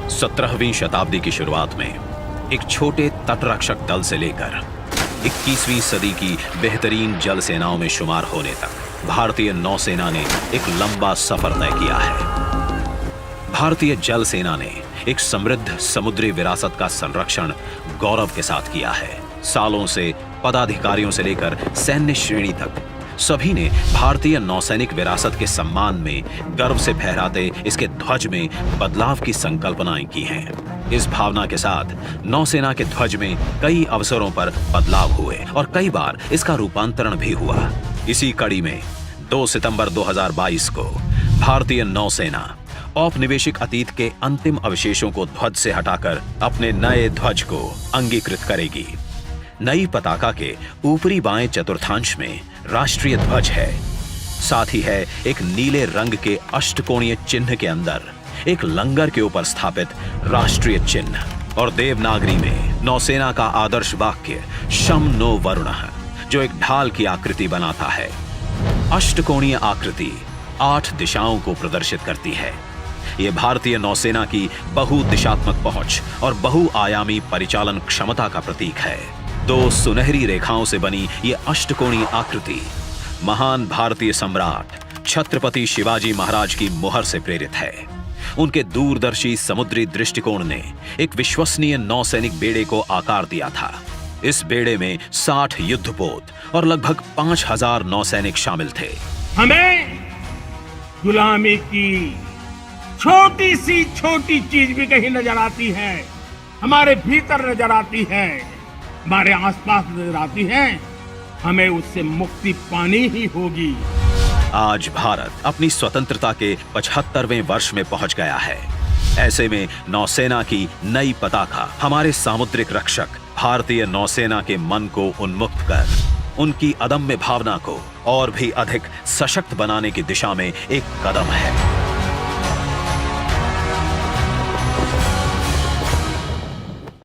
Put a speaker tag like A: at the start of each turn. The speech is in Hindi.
A: 17वीं शताब्दी की शुरुआत में एक छोटे तटरक्षक दल से लेकर 21वीं सदी की बेहतरीन जल सेनाओं में शुमार होने तक भारतीय नौसेना ने एक लंबा सफर तय किया है। भारतीय जल सेना ने एक समृद्ध समुद्री विरासत का संरक्षण गौरव के साथ किया है। सालों से पदाधिकारियों से लेकर सैन्य श्रेणी तक सभी ने भारतीय नौसैनिक विरासत के सम्मान में गर्व से फहराते इसके ध्वज में बदलाव की संकल्पनाएं की हैं। इस भावना के साथ नौसेना के ध्वज में कई अवसरों पर बदलाव हुए और कई बार इसका रूपांतरण भी हुआ। इसी कड़ी में 2 सितंबर 2022 को भारतीय नौसेना औपनिवेशिक अतीत के अंतिम अवशेषों को ध्वज से हटाकर अपने नए ध्वज को अंगीकृत करेगी। नई पताका के ऊपरी बाएं चतुर्थांश में राष्ट्रीय ध्वज है। साथ ही है एक नीले रंग के अष्टकोणीय चिन्ह के अंदर एक लंगर के ऊपर स्थापित राष्ट्रीय चिन्ह और देवनागरी में नौसेना का आदर्श वाक्य शम नो वरुणः, जो एक ढाल की आकृति बनाता है। अष्टकोणीय आकृति 8 दिशाओं को प्रदर्शित करती है। यह भारतीय नौसेना की बहुदिशात्मक पहुंच और बहुआयामी परिचालन क्षमता का प्रतीक है। 2 सुनहरी रेखाओं से बनी यह अष्टकोणीय आकृति महान भारतीय सम्राट छत्रपति शिवाजी महाराज की मुहर से प्रेरित है। उनके दूरदर्शी समुद्री दृष्टिकोण ने एक विश्वसनीय नौसैनिक बेड़े को आकार दिया था। इस बेड़े में 60 युद्धपोत और लगभग 5000 नौसैनिक शामिल थे।
B: हमें गुलामी की छोटी सी छोटी चीज भी कहीं नजर आती है, हमारे भीतर नजर आती है, हमारे आसपास नजर आती है, हमें उससे मुक्ति पानी ही होगी।
A: आज भारत अपनी स्वतंत्रता के 75वें वर्ष में पहुंच गया है। ऐसे में नौसेना की नई पताका हमारे सामुद्रिक रक्षक भारतीय नौसेना के मन को उन्मुक्त कर उनकी अदम्य भावना को और भी अधिक सशक्त बनाने की दिशा में एक कदम है।